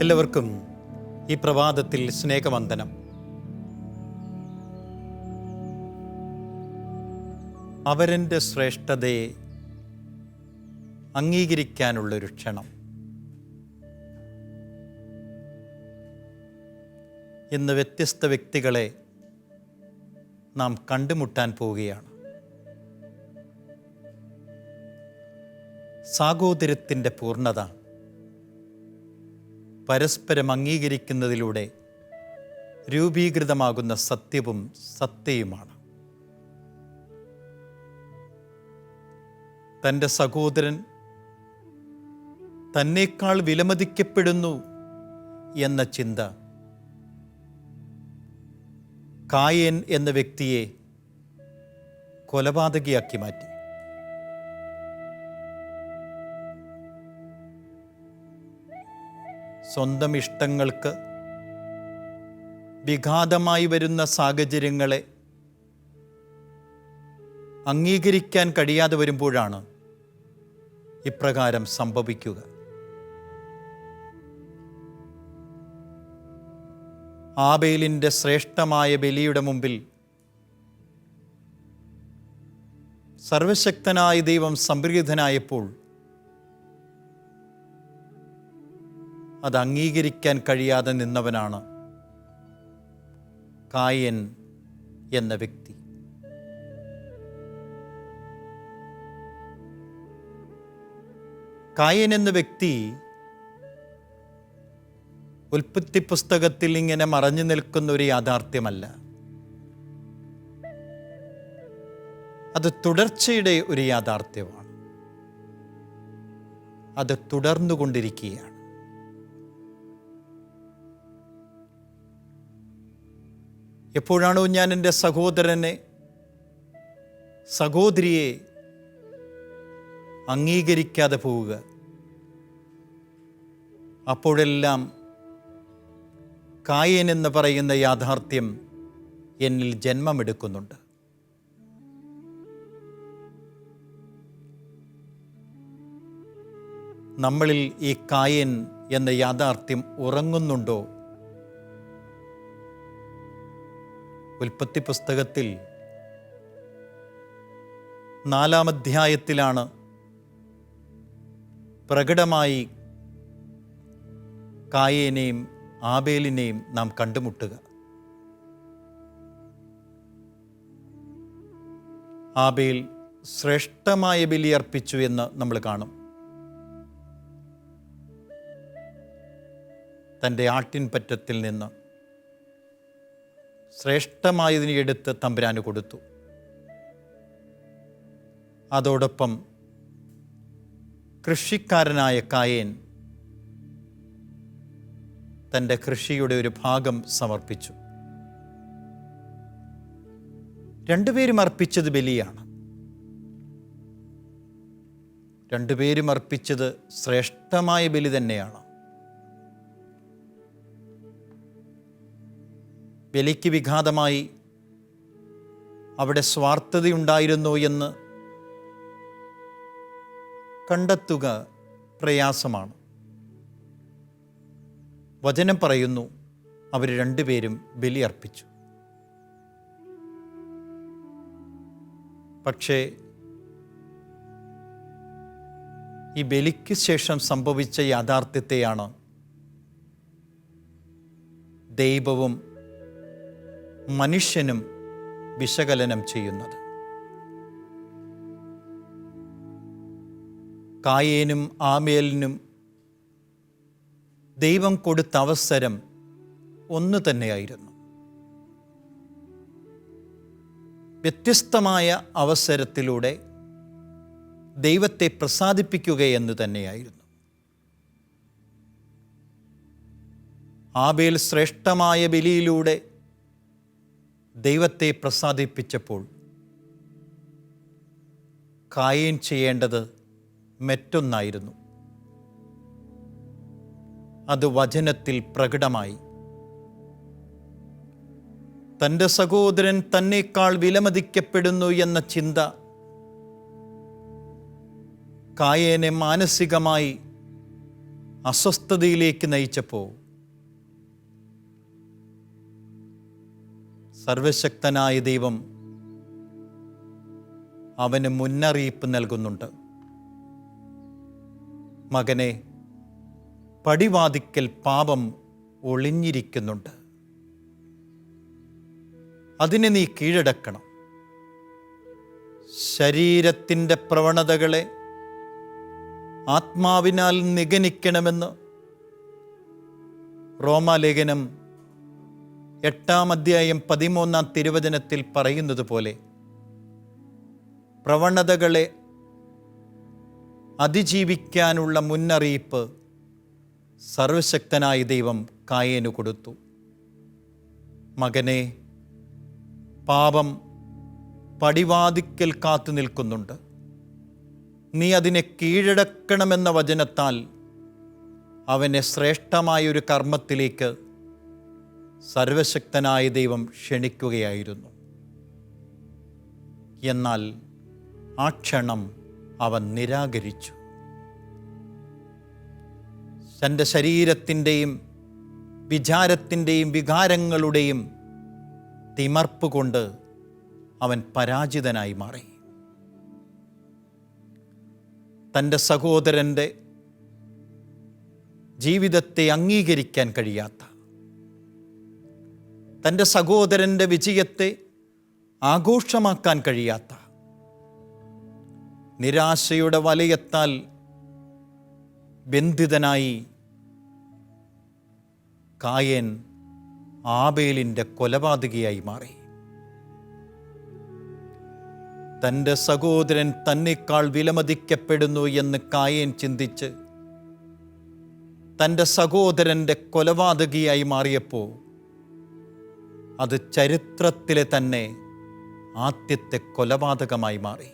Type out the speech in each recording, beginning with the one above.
എല്ലാവർക്കും ഈ പ്രഭാതത്തിൽ സ്നേഹവന്ദനം. അവരൻ്റെ ശ്രേഷ്ഠതയെ അംഗീകരിക്കാനുള്ളൊരു ക്ഷണം. ഇന്ന് വ്യത്യസ്ത വ്യക്തികളെ നാം കണ്ടുമുട്ടാൻ പോവുകയാണ്. സാഹോദര്യത്തിൻ്റെ പൂർണ്ണത പരസ്പരം അംഗീകരിക്കുന്നതിലൂടെ രൂപീകൃതമാകുന്ന സത്യവും സത്യയുമാണ്. തൻ്റെ സഹോദരൻ തന്നേക്കാൾ വിലമതിക്കപ്പെടുന്നു എന്ന ചിന്ത കായേൻ എന്ന വ്യക്തിയെ കൊലപാതകിയാക്കി മാറ്റി. സ്വന്തം ഇഷ്ടങ്ങൾക്ക് വിഘാതമായി വരുന്ന സാഹചര്യങ്ങളെ അംഗീകരിക്കാൻ കഴിയാതെ വരുമ്പോഴാണ് ഇപ്രകാരം സംഭവിക്കുക. ആബേലിൻ്റെ ശ്രേഷ്ഠമായ ബലിയുടെ മുമ്പിൽ സർവശക്തനായ ദൈവം സംപ്രീതനായപ്പോൾ അത് അംഗീകരിക്കാൻ കഴിയാതെ നിന്നവനാണ് കായേൻ എന്ന വ്യക്തി. കായേൻ എന്ന വ്യക്തി ഉൽപ്പത്തി പുസ്തകത്തിൽ ഇങ്ങനെ മറഞ്ഞു നിൽക്കുന്ന ഒരു യാഥാർത്ഥ്യമല്ല. അത് തുടർച്ചയുടെ ഒരു യാഥാർത്ഥ്യമാണ്. അത് തുടർന്നുകൊണ്ടിരിക്കുകയാണ്. എപ്പോഴാണോ ഞാൻ എൻ്റെ സഹോദരനെ, സഹോദരിയെ അംഗീകരിക്കാതെ പോവുക, അപ്പോഴെല്ലാം കായേൻ എന്ന് പറയുന്ന യാഥാർത്ഥ്യം എന്നിൽ ജന്മമെടുക്കുന്നുണ്ട്. നമ്മളിൽ ഈ കായേൻ എന്ന യാഥാർത്ഥ്യം ഉറങ്ങുന്നുണ്ടോ? ഉൽപ്പത്തി പുസ്തകത്തിൽ 4-ാം അധ്യായത്തിലാണ് പ്രകടമായി കായേനെയും ആബേലിനെയും നാം കണ്ടുമുട്ടുക. ആബേൽ ശ്രേഷ്ഠമായ ബലിയർപ്പിച്ചു എന്ന് നമ്മൾ കാണും. തൻ്റെ ആട്ടിൻപറ്റത്തിൽ നിന്ന് ശ്രേഷ്ഠമായതിനെ എടുത്ത് തമ്പുരാന് കൊടുത്തു. അതോടൊപ്പം കൃഷിക്കാരനായ കായേൻ തൻ്റെ കൃഷിയുടെ ഒരു ഭാഗം സമർപ്പിച്ചു. രണ്ടുപേരും അർപ്പിച്ചത് ബലിയാണ്. രണ്ടുപേരും അർപ്പിച്ചത് ശ്രേഷ്ഠമായ ബലി തന്നെയാണ്. ബലിക്ക് വിഘാതമായി അവിടെ സ്വാർത്ഥതയുണ്ടായിരുന്നോ എന്ന് കണ്ടെത്തുക പ്രയാസമാണ്. വചനം പറയുന്നു, അവർ രണ്ടുപേരും ബലി അർപ്പിച്ചു. പക്ഷേ ഈ ബലിക്ക് ശേഷം സംഭവിച്ച യാഥാർത്ഥ്യത്തെയാണ് ദൈവവും മനുഷ്യനും വിശകലനം ചെയ്യുന്നത്. കായേനും ആബേലിനും ദൈവം കൊടുത്ത അവസരം ഒന്ന് തന്നെയായിരുന്നു. വ്യത്യസ്തമായ അവസരത്തിലൂടെ ദൈവത്തെ പ്രസാദിപ്പിക്കുകയെന്ന് തന്നെയായിരുന്നു. ആബേൽ ശ്രേഷ്ഠമായ ബലിയിലൂടെ ദൈവത്തെ പ്രസാദിപ്പിച്ചപ്പോൾ കായേൻ ചെയ്യേണ്ടത് മറ്റൊന്നായിരുന്നു. അത് വചനത്തിൽ പ്രകടമായി. തൻ്റെ സഹോദരൻ തന്നേക്കാൾ വിലമതിക്കപ്പെടുന്നു എന്ന ചിന്ത കായേനെ മാനസികമായി അസ്വസ്ഥതയിലേക്ക് നയിച്ചപ്പോൾ സർവശക്തനായ ദൈവം അവന് മുന്നറിയിപ്പ് നൽകുന്നുണ്ട്. മകനെ, പടിവാതിക്കൽ പാപം ഒളിഞ്ഞിരിക്കുന്നുണ്ട്. അതിനെ നീ കീഴടക്കണം. ശരീരത്തിൻ്റെ പ്രവണതകളെ ആത്മാവിനാൽ നിഗനിക്കണമെന്ന് റോമാലേഖനം 8-ാം അധ്യായം 13-ാം തിരുവചനത്തിൽ പറയുന്നത് പോലെ പ്രവണതകളെ അതിജീവിക്കാനുള്ള മുന്നറിയിപ്പ് സർവശക്തനായ ദൈവം കായേനു കൊടുത്തു. മകനെ, പാപം പടിവാതിക്കൽ കാത്തു നിൽക്കുന്നുണ്ട്. നീ അതിനെ കീഴടക്കണമെന്ന വചനത്താൽ അവനെ ശ്രേഷ്ഠമായൊരു കർമ്മത്തിലേക്ക് സർവശക്തനായ ദൈവം ക്ഷണിക്കുകയായിരുന്നു. എന്നാൽ ആ ക്ഷണം അവൻ നിരാകരിച്ചു. തൻ്റെ ശരീരത്തിൻ്റെയും വിചാരത്തിൻ്റെയും വികാരങ്ങളുടെയും തിമർപ്പ് കൊണ്ട് അവൻ പരാജിതനായി മാറി. തൻ്റെ സഹോദരൻ്റെ ജീവിതത്തെ അംഗീകരിക്കാൻ കഴിയാത്ത, തൻ്റെ സഹോദരൻ്റെ വിജയത്തെ ആഘോഷമാക്കാൻ കഴിയാത്ത, നിരാശയുടെ വലയത്താൽ ബന്ധിതനായി കായേൻ ആബേലിൻ്റെ കൊലപാതകിയായി മാറി. തൻ്റെ സഹോദരൻ തന്നെക്കാൾ വിലമതിക്കപ്പെടുന്നു എന്ന് കായേൻ ചിന്തിച്ച് തൻ്റെ സഹോദരൻ്റെ കൊലപാതകിയായി മാറിയപ്പോൾ അത് ചരിത്രത്തിലെ തന്നെ ആദ്യത്തെ കൊലപാതകമായി മാറി.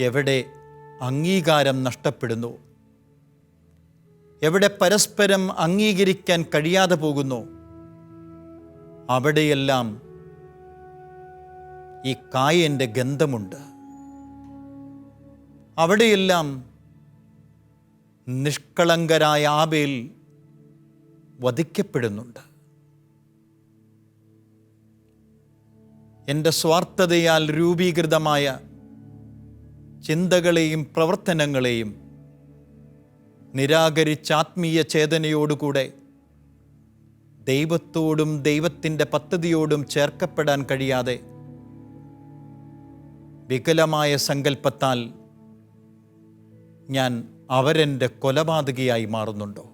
എവിടെ അംഗീകാരം നഷ്ടപ്പെടുന്നു, എവിടെ പരസ്പരം അംഗീകരിക്കാൻ കഴിയാതെ പോകുന്നു, അവിടെയെല്ലാം ഈ കായേൻ്റെ ഗന്ധമുണ്ട്. അവിടെയെല്ലാം നിഷ്കളങ്കരായ ആബേൽ വധിക്കപ്പെടുന്നുണ്ട്. എൻ്റെ സ്വാർത്ഥതയാൽ രൂപീകൃതമായ ചിന്തകളെയും പ്രവർത്തനങ്ങളെയും നിരാകരിച്ച ആത്മീയ ചേതനയോടുകൂടെ ദൈവത്തോടും ദൈവത്തിൻ്റെ പദ്ധതിയോടും ചേർക്കപ്പെടാൻ കഴിയാതെ വികലമായ സങ്കല്പത്താൽ ഞാൻ അവരെൻ്റെ കൊലപാതകിയായി മാറുന്നുണ്ടോ?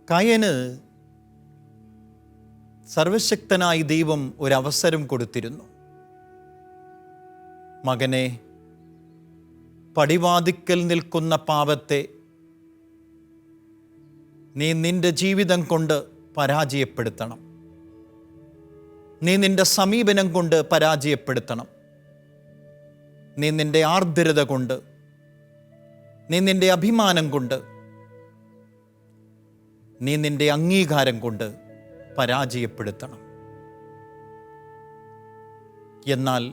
കായേന് സർവശക്തനായ ദൈവം ഒരവസരം കൊടുത്തിരുന്നു. മകനെ, പടിവാതിക്കൽ നിൽക്കുന്ന പാപത്തെ നീ നിന്റെ ജീവിതം കൊണ്ട് പരാജയപ്പെടുത്തണം. നീ നിന്റെ സമീപനം കൊണ്ട് പരാജയപ്പെടുത്തണം. നീ നിന്റെ ആർദ്രത കൊണ്ട്, നീ നിന്റെ അഭിമാനം കൊണ്ട്, നീ നിന്റെ അംഗീകാരം കൊണ്ട് പരാജയപ്പെടുത്തണം. എന്നാൽ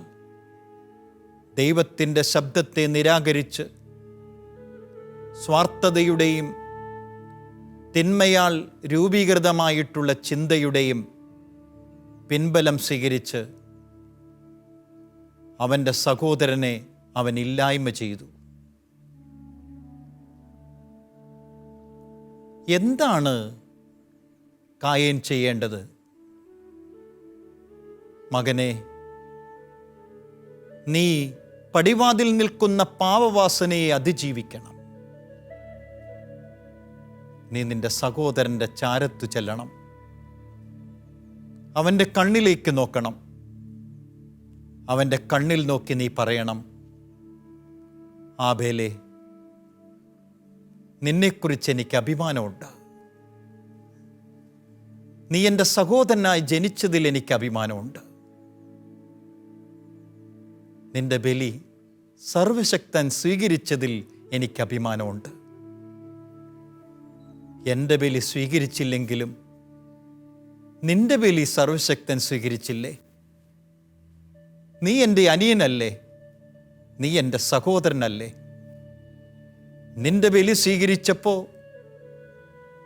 ദൈവത്തിൻ്റെ ശബ്ദത്തെ നിരാകരിച്ച് സ്വാർത്ഥതയുടെയും തിന്മയാൽ രൂപീകൃതമായിട്ടുള്ള ചിന്തയുടെയും പിൻബലം സ്വീകരിച്ച് അവൻ്റെ സഹോദരനെ അവൻ ഇല്ലായ്മ ചെയ്തു. എന്താണ് കായേൻ ചെയ്യേണ്ടത്? മകനെ, നീ പടിവാതിൽ നിൽക്കുന്ന പാപവാസനയെ അതിജീവിക്കണം. നീ നിന്റെ സഹോദരൻ്റെ ചാരത്തു ചെല്ലണം. അവൻ്റെ കണ്ണിലേക്ക് നോക്കണം. അവൻ്റെ കണ്ണിൽ നോക്കി നീ പറയണം, ആബേലേ, നിന്നെക്കുറിച്ച് എനിക്ക് അഭിമാനമുണ്ട്. നീ എൻ്റെ സഹോദരനായി ജനിച്ചതിൽ എനിക്ക് അഭിമാനമുണ്ട്. നിന്റെ ബലി സർവശക്തൻ സ്വീകരിച്ചതിൽ എനിക്ക് അഭിമാനമുണ്ട്. എൻ്റെ ബലി സ്വീകരിച്ചില്ലെങ്കിലും നിന്റെ ബലി സർവശക്തൻ സ്വീകരിച്ചില്ലേ? നീ എൻ്റെ അനിയനല്ലേ? നീ എൻ്റെ സഹോദരനല്ലേ? നിന്റെ ബലി സ്വീകരിച്ചപ്പോൾ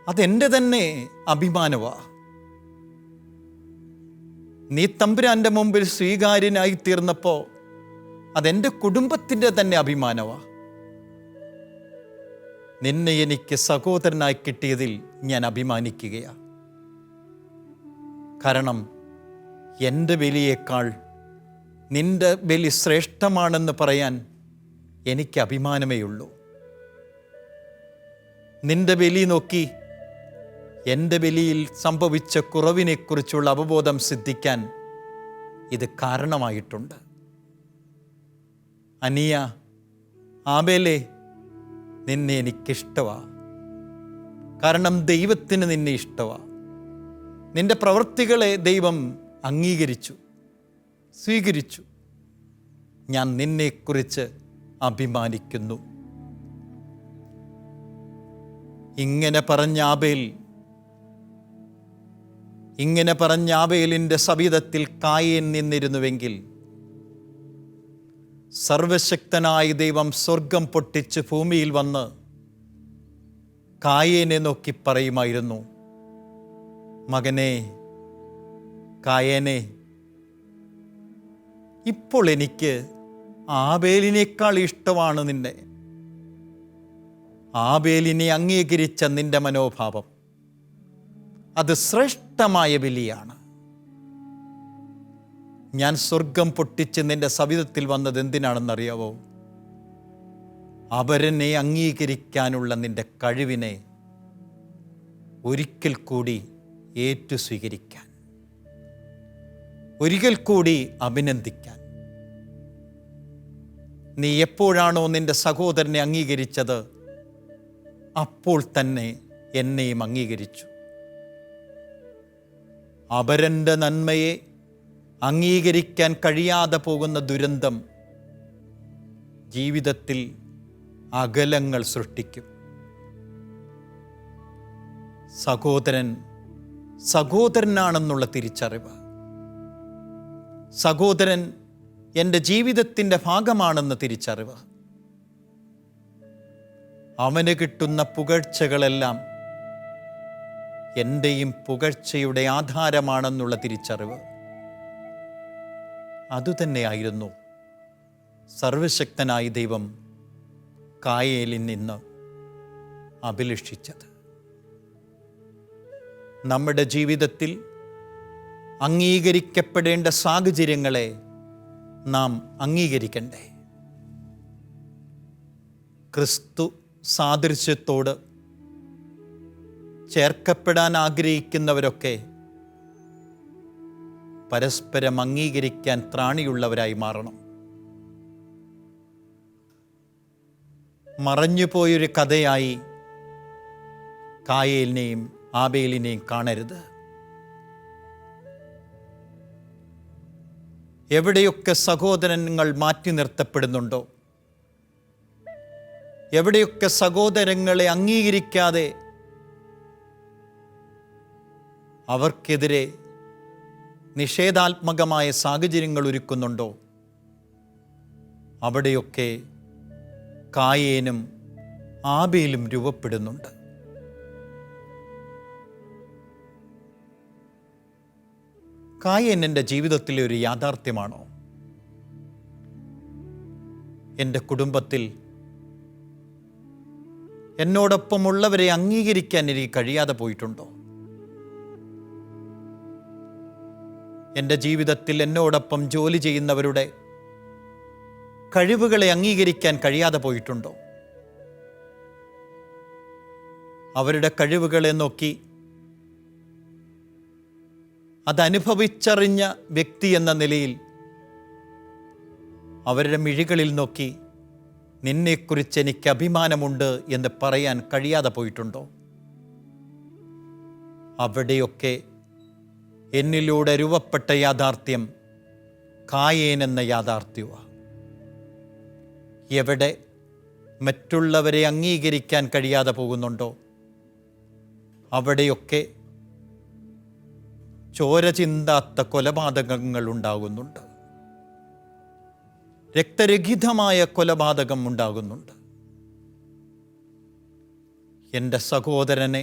അതെൻ്റെ തന്നെ അഭിമാനമാ. നീ തമ്പുരാൻ്റെ മുമ്പിൽ സ്വീകാര്യനായി തീർന്നപ്പോൾ അതെൻ്റെ കുടുംബത്തിൻ്റെ തന്നെ അഭിമാനമാ. നിന്നെ എനിക്ക് സഹോദരനായി കിട്ടിയതിൽ ഞാൻ അഭിമാനിക്കുകയാണ്. കാരണം എൻ്റെ ബലിയേക്കാൾ നിന്റെ ബലി ശ്രേഷ്ഠമാണെന്ന് പറയാൻ എനിക്ക് അഭിമാനമേ ഉള്ളൂ. നിന്റെ ബലി നോക്കി എൻ്റെ ബലിയിൽ സംഭവിച്ച കുറവിനെക്കുറിച്ചുള്ള അവബോധം സിദ്ധിക്കാൻ ഇത് കാരണമായിട്ടുണ്ട്. അനിയ, ആബേലേ, നിന്നെ എനിക്കിഷ്ടമാണ്. കാരണം ദൈവത്തിന് നിന്നെ ഇഷ്ടമാണ്. നിന്റെ പ്രവൃത്തികളെ ദൈവം അംഗീകരിച്ചു, സ്വീകരിച്ചു. ഞാൻ നിന്നെക്കുറിച്ച് അഭിമാനിക്കുന്നു. ഇങ്ങനെ പറഞ്ഞ ആബേലിൻ്റെ സവിധത്തിൽ കായേൻ നിന്നിരുന്നുവെങ്കിൽ സർവശക്തനായ ദൈവം സ്വർഗം പൊട്ടിച്ച് ഭൂമിയിൽ വന്ന് കായേനെ നോക്കി പറയുമായിരുന്നു, മകനെ കായേനെ, ഇപ്പോൾ എനിക്ക് ആബേലിനേക്കാൾ ഇഷ്ടമാണ് നിന്നെ. ആബേലിനെ അംഗീകരിച്ച നിന്റെ മനോഭാവം അത് ശ്രേഷ്ഠമായ ബലിയാണ്. ഞാൻ സ്വർഗം പൊട്ടിച്ച് നിന്റെ സവിധത്തിൽ വന്നത് എന്തിനാണെന്നറിയാവോ? അവരനെ അംഗീകരിക്കാനുള്ള നിന്റെ കഴിവിനെ ഒരിക്കൽ കൂടി ഏറ്റു സ്വീകരിക്കാൻ, ഒരിക്കൽ കൂടി അഭിനന്ദിക്കാൻ. നീ എപ്പോഴാണോ നിന്റെ സഹോദരനെ അംഗീകരിച്ചത്, അപ്പോൾ തന്നെ എന്നെയും അംഗീകരിച്ചു. അപരൻ്റെ നന്മയെ അംഗീകരിക്കാൻ കഴിയാതെ പോകുന്ന ദുരന്തം ജീവിതത്തിൽ അകലങ്ങൾ സൃഷ്ടിക്കും. സഹോദരനാണെന്നുള്ള തിരിച്ചറിവ്, സഹോദരൻ എൻ്റെ ജീവിതത്തിൻ്റെ ഭാഗമാണെന്ന തിരിച്ചറിവ്, അവന് കിട്ടുന്ന പുകഴ്ചകളെല്ലാം എൻ്റെയും പുകഴ്ചയുടെ ആധാരമാണെന്നുള്ള തിരിച്ചറിവ്, അതുതന്നെയായിരുന്നു സർവശക്തനായ ദൈവം കായേലിൽ നിന്ന് അഭിലഷിച്ചത്. നമ്മുടെ ജീവിതത്തിൽ അംഗീകരിക്കപ്പെടേണ്ട സാഹചര്യങ്ങളെ നാം അംഗീകരിക്കണ്ടേ? ക്രിസ്തു സാദൃശ്യത്തോട് ചേർക്കപ്പെടാൻ ആഗ്രഹിക്കുന്നവരൊക്കെ പരസ്പരം അംഗീകരിക്കാൻ ത്രാണിയുള്ളവരായി മാറണം. മറഞ്ഞുപോയൊരു കഥയായി കായേലിനെയും ആബേലിനെയും കാണരുത്. എവിടെയൊക്കെ സഹോദരങ്ങൾ മാറ്റി നിർത്തപ്പെടുന്നുണ്ടോ, എവിടെയൊക്കെ സഹോദരങ്ങളെ അംഗീകരിക്കാതെ അവർക്കെതിരെ നിഷേധാത്മകമായ സാഹചര്യങ്ങൾ ഒരുക്കുന്നുണ്ടോ, അവിടെയൊക്കെ കായേനും ആബേലും രൂപപ്പെടുന്നുണ്ട്. കായേൻ എൻ്റെ ജീവിതത്തിലെ ഒരു യാഥാർത്ഥ്യമാണോ? എൻ്റെ കുടുംബത്തിൽ എന്നോടൊപ്പമുള്ളവരെ അംഗീകരിക്കാൻ എനിക്ക് കഴിയാതെ പോയിട്ടുണ്ടോ? എൻ്റെ ജീവിതത്തിൽ എന്നോടൊപ്പം ജോലി ചെയ്യുന്നവരുടെ കഴിവുകളെ അംഗീകരിക്കാൻ കഴിയാതെ പോയിട്ടുണ്ടോ? അവരുടെ കഴിവുകളെ നോക്കി അതനുഭവിച്ചറിഞ്ഞ വ്യക്തി എന്ന നിലയിൽ അവരുടെ മിഴികളിൽ നോക്കി നിന്നെക്കുറിച്ച് എനിക്ക് അഭിമാനമുണ്ട് എന്ന് പറയാൻ കഴിയാതെ പോയിട്ടുണ്ടോ? അവിടെയൊക്കെ എന്നിലൂടെ രൂപപ്പെട്ട യാഥാർത്ഥ്യം കായേൻ എന്ന യാഥാർത്ഥ്യമാണ്. എവിടെ മറ്റുള്ളവരെ അംഗീകരിക്കാൻ കഴിയാതെ പോകുന്നുണ്ടോ, അവിടെയൊക്കെ ചോര ചിന്താത്ത കൊലപാതകങ്ങൾ ഉണ്ടാകുന്നുണ്ട്. രക്തരഹിതമായ കൊലപാതകം ഉണ്ടാകുന്നുണ്ട്. എൻ്റെ സഹോദരനെ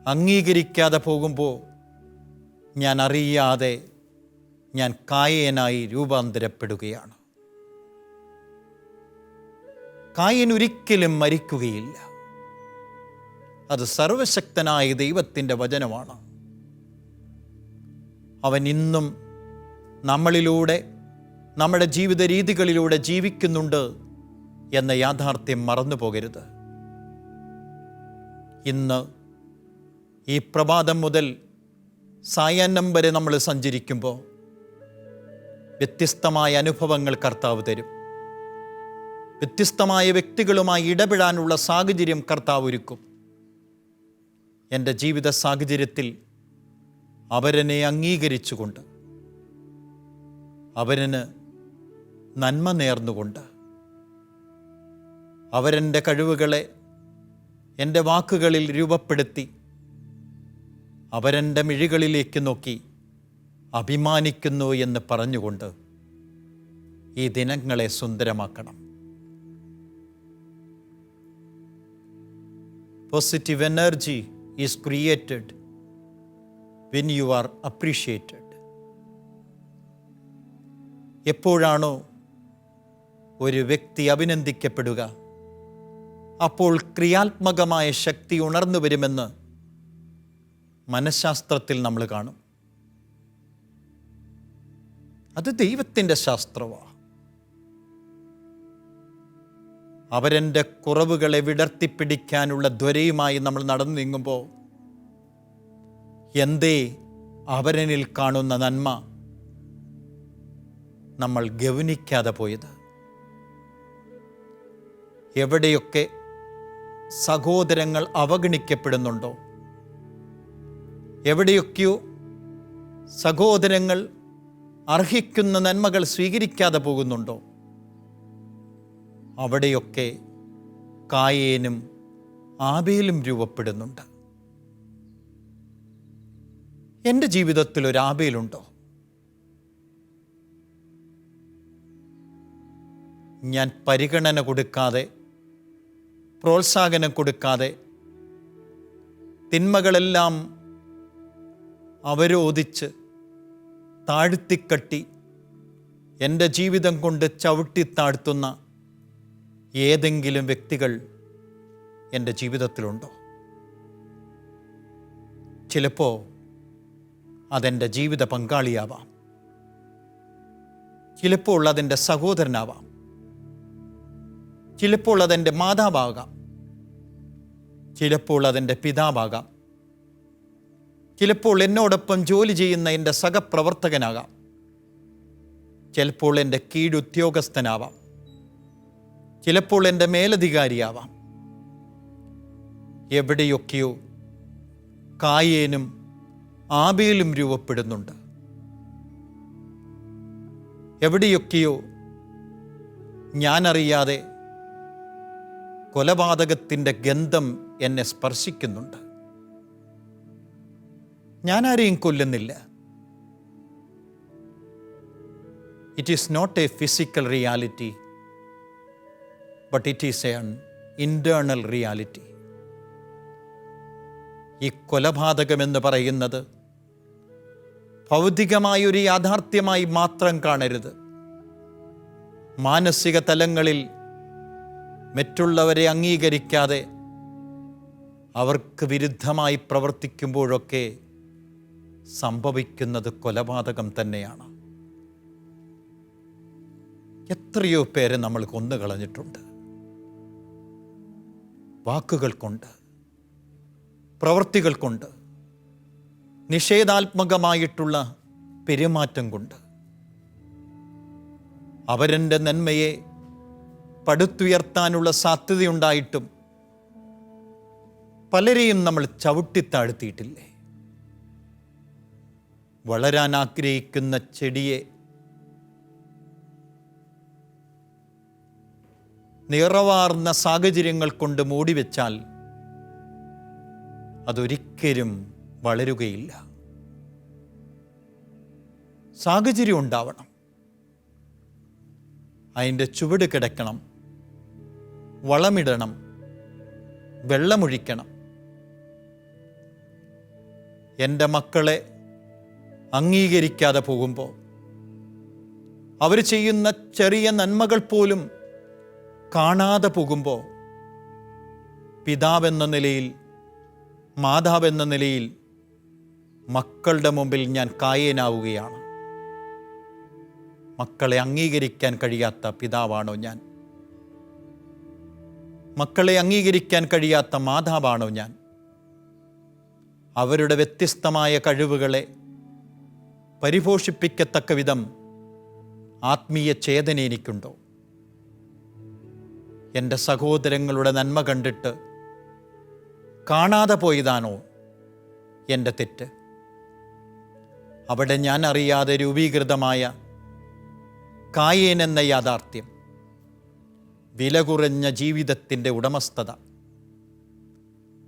അംഗീകരിക്കാതെ പോകുമ്പോൾ ഞാൻ അറിയാതെ ഞാൻ കായേനായി രൂപാന്തരപ്പെടുകയാണ്. കായേൻ ഒരിക്കലും മരിക്കുകയില്ല. അത് സർവശക്തനായ ദൈവത്തിൻ്റെ വചനമാണ്. അവൻ ഇന്നും നമ്മളിലൂടെ, നമ്മുടെ ജീവിത രീതികളിലൂടെ ജീവിക്കുന്നുണ്ട് എന്ന യാഥാർത്ഥ്യം മറന്നു പോകരുത്. ഇന്ന് ഈ പ്രഭാതം മുതൽ സായാഹ്നം വരെ നമ്മൾ സഞ്ചരിക്കുമ്പോൾ വ്യത്യസ്തമായ അനുഭവങ്ങൾ കർത്താവ് തരും. വ്യത്യസ്തമായ വ്യക്തികളുമായി ഇടപെടാനുള്ള സാഹചര്യം കർത്താവ് ഒരുക്കും. എൻ്റെ ജീവിത സാഹചര്യത്തിൽ അവരനെ അംഗീകരിച്ചുകൊണ്ട്, അവരന് നന്മ നേർന്നുകൊണ്ട്, അവരെൻ്റെ കഴിവുകളെ എൻ്റെ വാക്കുകളിൽ രൂപപ്പെടുത്തി അവരെൻ്റെ മിഴികളിലേക്ക് നോക്കി അഭിമാനിക്കുന്നു എന്ന് പറഞ്ഞുകൊണ്ട് ഈ ദിനങ്ങളെ സുന്ദരമാക്കണം. Positive energy is created when you are appreciated. എപ്പോഴാണോ ഒരു വ്യക്തി അഭിനന്ദിക്കപ്പെടുക, അപ്പോൾ ക്രിയാത്മകമായ ശക്തി ഉണർന്നു വരുമെന്ന് മനഃശാസ്ത്രത്തിൽ നമ്മൾ കാണും. അത് ദൈവത്തിൻ്റെ ശാസ്ത്രമാണ്. അവരെൻ്റെ കുറവുകളെ വിടർത്തിപ്പിടിക്കാനുള്ള ത്വരയുമായി നമ്മൾ നടന്നു നീങ്ങുമ്പോൾ എന്തേ അവരനിൽ കാണുന്ന നന്മ നമ്മൾ ഗൗനിക്കാതെ പോയത്? എവിടെയൊക്കെ സഹോദരങ്ങൾ അവഗണിക്കപ്പെടുന്നുണ്ടോ, എവിടെയൊക്കെയോ സഹോദരങ്ങൾ അർഹിക്കുന്ന നന്മകൾ സ്വീകരിക്കാതെ പോകുന്നുണ്ടോ, അവിടെയൊക്കെ കായേനും ആബേലും രൂപപ്പെടുന്നുണ്ട്. എൻ്റെ ജീവിതത്തിൽ ഒരു ആബേലുണ്ടോ? ഞാൻ പരിഗണന കൊടുക്കാതെ, പ്രോത്സാഹനം കൊടുക്കാതെ, തിന്മകളെല്ലാം അവരോധിച്ച് താഴ്ത്തിക്കട്ടി എൻ്റെ ജീവിതം കൊണ്ട് ചവിട്ടിത്താഴ്ത്തുന്ന ഏതെങ്കിലും വ്യക്തികൾ എൻ്റെ ജീവിതത്തിലുണ്ടോ? ചിലപ്പോൾ അതെൻ്റെ ജീവിത പങ്കാളിയാവാം, ചിലപ്പോൾ അതെൻ്റെ സഹോദരനാവാം, ചിലപ്പോൾ അതെൻ്റെ മാതാവാകാം, ചിലപ്പോൾ അതെൻ്റെ പിതാവാകാം, ചിലപ്പോൾ എന്നോടൊപ്പം ജോലി ചെയ്യുന്ന എൻ്റെ സഹപ്രവർത്തകനാകാം, ചിലപ്പോൾ എൻ്റെ കീഴുദ്യോഗസ്ഥനാവാം, ചിലപ്പോൾ എൻ്റെ മേലധികാരിയാവാം. എവിടെയൊക്കെയോ കായേനും ആബേലും രൂപപ്പെടുന്നുണ്ട്. എവിടെയൊക്കെയോ ഞാനറിയാതെ കൊലപാതകത്തിൻ്റെ ഗന്ധം എന്നെ സ്പർശിക്കുന്നുണ്ട്. ഞാനാരെയും കൊല്ലുന്നില്ല. It is not a physical reality, but it is an internal reality. ഈ കൊലപാതകമെന്ന് പറയുന്നത് ഭൗതികമായൊരു യാഥാർത്ഥ്യമായി മാത്രം കാണരുത്. മാനസിക തലങ്ങളിൽ മറ്റുള്ളവരെ അംഗീകരിക്കാതെ അവർക്ക് വിരുദ്ധമായി പ്രവർത്തിക്കുമ്പോഴൊക്കെ സംഭവിക്കുന്നത് കൊലപാതകം തന്നെയാണ്. എത്രയോ പേരെ നമ്മൾ കൊന്നുകളഞ്ഞിട്ടുണ്ട്. വാക്കുകൾ കൊണ്ട്, പ്രവൃത്തികൾ കൊണ്ട്, നിഷേധാത്മകമായിട്ടുള്ള പെരുമാറ്റം കൊണ്ട്. അവരെൻ്റെ നന്മയെ പടുത്തുയർത്താനുള്ള സാധ്യതയുണ്ടായിട്ടും പലരെയും നമ്മൾ ചവിട്ടിത്താഴ്ത്തിയിട്ടില്ലേ? വളരാൻ ആഗ്രഹിക്കുന്ന ചെടിയെ നിറവാർന്ന സാഹചര്യങ്ങൾ കൊണ്ട് മൂടിവെച്ചാൽ അതൊരിക്കലും വളരുകയില്ല. സാഹചര്യം ഉണ്ടാവണം. അതിൻ്റെ ചുവട് കിടക്കണം, വളമിടണം, വെള്ളമൊഴിക്കണം. എൻ്റെ മക്കളെ അംഗീകരിക്കാതെ പോകുമ്പോൾ, അവർ ചെയ്യുന്ന ചെറിയ നന്മകൾ പോലും കാണാതെ പോകുമ്പോൾ, പിതാവെന്ന നിലയിൽ, മാതാവെന്ന നിലയിൽ മക്കളുടെ മുമ്പിൽ ഞാൻ കായേനാവുകയാണ്. മക്കളെ അംഗീകരിക്കാൻ കഴിയാത്ത പിതാവാണോ ഞാൻ? മക്കളെ അംഗീകരിക്കാൻ കഴിയാത്ത മാതാവാണോ ഞാൻ? അവരുടെ വ്യത്യസ്തമായ കഴിവുകളെ പരിപോഷിപ്പിക്കത്തക്ക വിധം ആത്മീയ ചേതന എനിക്കുണ്ടോ? എൻ്റെ സഹോദരങ്ങളുടെ നന്മ കണ്ടിട്ട് കാണാതെ പോയതാണോ എൻ്റെ തെറ്റ്? അവിടെ ഞാൻ അറിയാതെ രൂപീകൃതമായ കായേൻ എന്ന യാഥാർത്ഥ്യം, വില കുറഞ്ഞ ജീവിതത്തിൻ്റെ ഉടമസ്ഥത,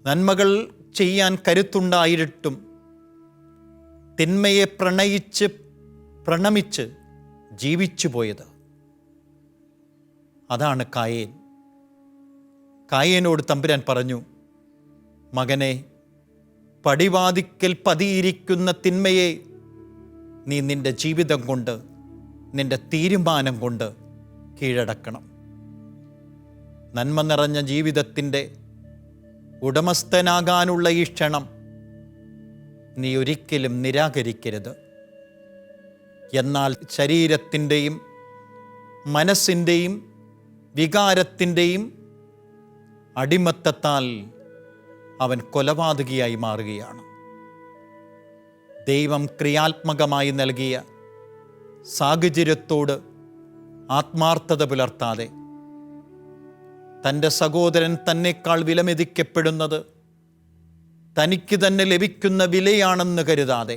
നന്മകൾ ചെയ്യാൻ കരുത്തുണ്ടായിട്ടും തിന്മയെ പ്രണമിച്ച് ജീവിച്ചു പോയത്, അതാണ് കായേൻ. കായേനോട് തമ്പുരാൻ പറഞ്ഞു, മകനെ, പടിവാതിക്കൽ പതിയിരിക്കുന്ന തിന്മയെ നീ നിൻ്റെ ജീവിതം കൊണ്ട്, നിൻ്റെ തീരുമാനം കൊണ്ട് കീഴടക്കണം. നന്മ നിറഞ്ഞ ജീവിതത്തിൻ്റെ ഉടമസ്ഥനാകാനുള്ള ഈ ക്ഷണം നീ ഒരിക്കലും നിരാകരിക്കരുത്. എന്നാൽ ശരീരത്തിൻ്റെയും മനസ്സിൻ്റെയും വികാരത്തിൻ്റെയും അടിമത്തത്താൽ അവൻ കൊലപാതകിയായി മാറുകയാണ്. ദൈവം ക്രിയാത്മകമായി നൽകിയ സാഹചര്യത്തോട് ആത്മാർത്ഥത പുലർത്താതെ, തൻ്റെ സഹോദരൻ തന്നെക്കാൾ വിലമതിക്കപ്പെടുന്നത് തനിക്ക് തന്നെ ലഭിക്കുന്ന വിലയാണെന്ന് കരുതാതെ,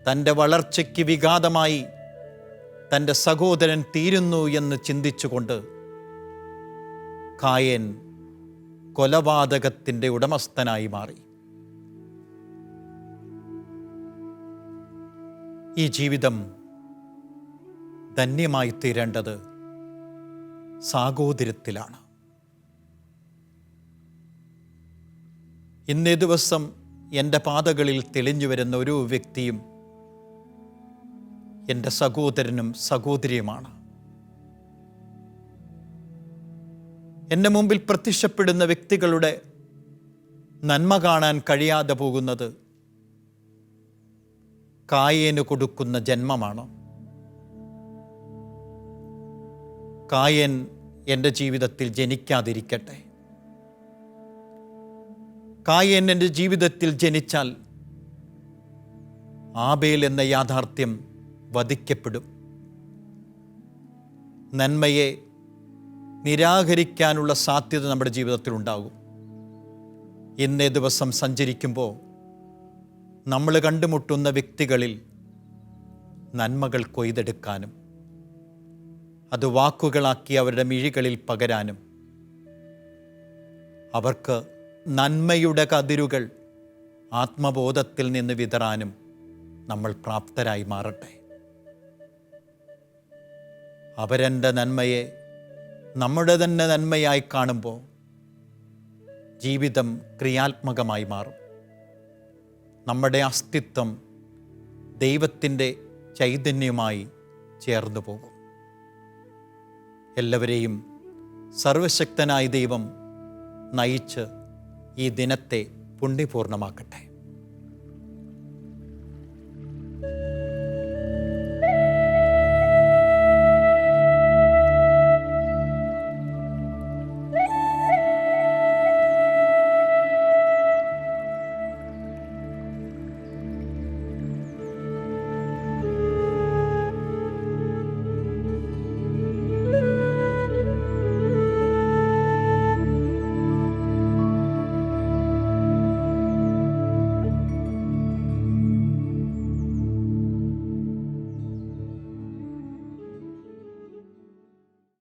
തൻ്റെ വളർച്ചയ്ക്ക് വിഘാതമായി തൻ്റെ സഹോദരൻ തീരുന്നു എന്ന് ചിന്തിച്ചുകൊണ്ട് കായേൻ കൊലപാതകത്തിൻ്റെ ഉടമസ്ഥനായി മാറി. ഈ ജീവിതം ധന്യമായി തീരേണ്ടത് സാഹോദര്യത്തിലാണ്. ഇന്നേ ദിവസം എൻ്റെ പാതകളിൽ തെളിഞ്ഞു വരുന്ന ഒരു വ്യക്തിയും എൻ്റെ സഹോദരനും സഹോദരിയുമാണ്. എൻ്റെ മുമ്പിൽ പ്രത്യക്ഷപ്പെടുന്ന വ്യക്തികളുടെ നന്മ കാണാൻ കഴിയാതെ പോകുന്നത് കായേന് കൊടുക്കുന്ന ജന്മമാണ്. കായേൻ എൻ്റെ ജീവിതത്തിൽ ജനിക്കാതിരിക്കട്ടെ. കായേൻ എൻ്റെ ജീവിതത്തിൽ ജനിച്ചാൽ ആബേൽ എന്ന യാഥാർത്ഥ്യം വധിക്കപ്പെടും. നന്മയെ നിരാകരിക്കാനുള്ള സാധ്യത നമ്മുടെ ജീവിതത്തിൽ ഉണ്ടാകും. ഇന്നേ ദിവസം സഞ്ചരിക്കുമ്പോൾ നമ്മൾ കണ്ടുമുട്ടുന്ന വ്യക്തികളിൽ നന്മകൾ കൊയ്തെടുക്കാനും അത് വാക്കുകളാക്കി അവരുടെ മിഴികളിൽ പകരാനും, അവർക്ക് നന്മയുടെ കതിരുകൾ ആത്മബോധത്തിൽ നിന്ന് വിതറാനും നമ്മൾ പ്രാപ്തരായി മാറട്ടെ. അവരെൻ്റെ നന്മയെ നമ്മുടെ തന്നെ നന്മയായി കാണുമ്പോൾ ജീവിതം ക്രിയാത്മകമായി മാറും. നമ്മുടെ അസ്തിത്വം ദൈവത്തിൻ്റെ ചൈതന്യമായി ചേർന്നു പോകും. എല്ലാവരെയും സർവശക്തനായ ദൈവം നയിച്ച് ഈ ദിനത്തെ പുണ്യപൂർണ്ണമാക്കട്ടെ.